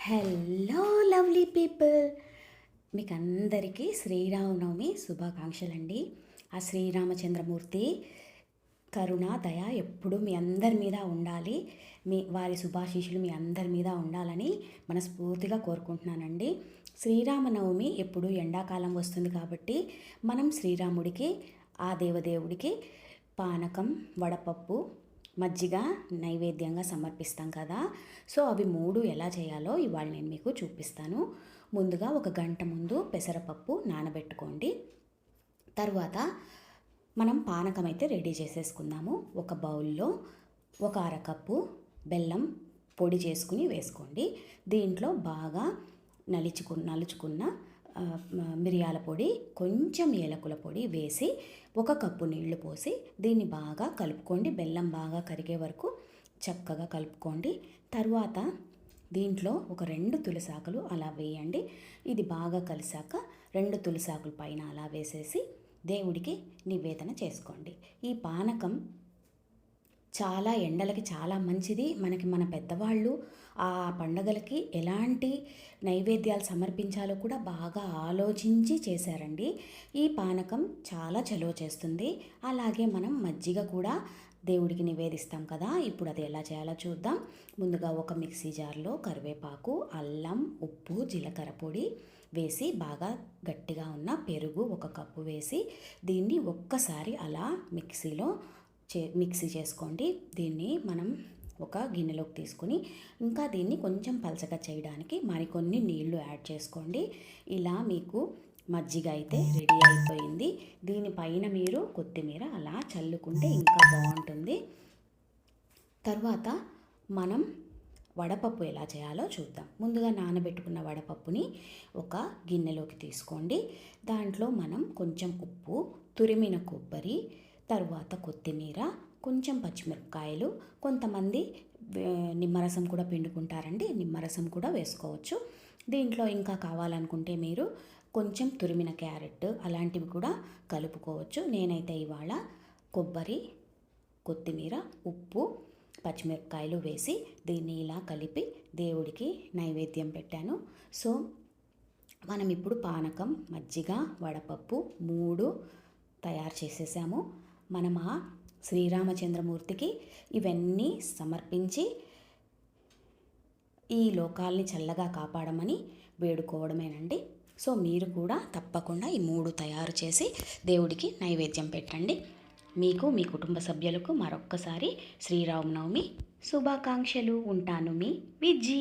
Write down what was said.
Hello lovely people, మీకు అందరికీ శ్రీరామనవమి శుభాకాంక్షలండి. ఆ శ్రీరామచంద్రమూర్తి కరుణ దయ ఎప్పుడు మీ అందరి మీద ఉండాలి, వారి శుభాశీషులు మీ అందరి మీద ఉండాలని మనస్ఫూర్తిగా కోరుకుంటున్నానండి. శ్రీరామనవమి ఎప్పుడు ఎండాకాలం వస్తుంది కాబట్టి మనం శ్రీరాముడికి, ఆ దేవదేవుడికి పానకం, వడపప్పు, మజ్జిగ నైవేద్యంగా సమర్పిస్తాం కదా. సో అవి మూడు ఎలా చేయాలో ఇవాళ నేను మీకు చూపిస్తాను. ముందుగా ఒక గంట ముందు పెసరపప్పు నానబెట్టుకోండి. తర్వాత మనం పానకం అయితే రెడీ చేసేసుకుందాము. ఒక బౌల్లో ఒక అరకప్పు బెల్లం పొడి చేసుకుని వేసుకోండి. దీంట్లో బాగా నలుచుకున్న మిరియాల పొడి, కొంచెం ఏలకుల పొడి వేసి ఒక కప్పు నీళ్లు పోసి దీన్ని బాగా కలుపుకోండి. బెల్లం బాగా కరిగే వరకు చక్కగా కలుపుకోండి. తర్వాత దీంట్లో ఒక 2 తులసాకులు అలా వేయండి. ఇది బాగా కలిసాక 2 తులసాకులు పైన అలా వేసేసి దేవుడికి నివేదన చేసుకోండి. ఈ పానకం చాలా ఎండలకి చాలా మంచిది. మన పెద్దవాళ్ళు ఆ పండగలకి ఎలాంటి నైవేద్యాలు సమర్పించాలో కూడా బాగా ఆలోచించి చేశారండి. ఈ పానకం చాలా చలువ చేస్తుంది. అలాగే మనం మజ్జిగ కూడా దేవుడికి నివేదిస్తాం కదా. ఇప్పుడు అది ఎలా చేయాలో చూద్దాం. ముందుగా ఒక మిక్సీ జార్లో కరివేపాకు, అల్లం, ఉప్పు, జీలకర్ర పొడి వేసి బాగా గట్టిగా ఉన్న పెరుగు 1 కప్పు వేసి దీన్ని ఒక్కసారి అలా మిక్సీ చేసుకోండి. దీన్ని మనం ఒక గిన్నెలోకి తీసుకుని ఇంకా దీన్ని కొంచెం పలచగా చేయడానికి మరికొన్ని నీళ్లు యాడ్ చేసుకోండి. ఇలా మీకు మజ్జిగ అయితే రెడీ అయిపోయింది. దీనిపైన మీరు కొత్తిమీర అలా చల్లుకుంటే ఇంకా బాగుంటుంది. తర్వాత మనం వడపప్పు ఎలా చేయాలో చూద్దాం. ముందుగా నానబెట్టుకున్న వడపప్పుని ఒక గిన్నెలోకి తీసుకోండి. దాంట్లో మనం కొంచెం ఉప్పు, తురిమిన కొబ్బరి, తర్వాత కొత్తిమీర, కొంచెం పచ్చిమిరపకాయలు, కొంతమంది నిమ్మరసం కూడా పిండుకుంటారండి. నిమ్మరసం కూడా వేసుకోవచ్చు. దీంట్లో ఇంకా కావాలనుకుంటే మీరు కొంచెం తురిమిన క్యారెట్ అలాంటివి కూడా కలుపుకోవచ్చు. నేనైతే ఇవాళ కొబ్బరి, కొత్తిమీర, ఉప్పు, పచ్చిమిరపకాయలు వేసి దీన్ని ఇలా కలిపి దేవుడికి నైవేద్యం పెట్టాను. సో మనం ఇప్పుడు పానకం, మజ్జిగ, వడపప్పు 3 తయారు చేసేసాము. మనం ఆ శ్రీరామచంద్రమూర్తికి ఇవన్నీ సమర్పించి ఈ లోకాల్ని చల్లగా కాపాడమని వేడుకోవడమేనండి. సో మీరు కూడా తప్పకుండా ఈ 3 తయారు చేసి దేవుడికి నైవేద్యం పెట్టండి. మీకు, మీ కుటుంబ సభ్యులకు మరొక్కసారి శ్రీరామనవమి శుభాకాంక్షలు. ఉంటాను, మీ విజ్జి.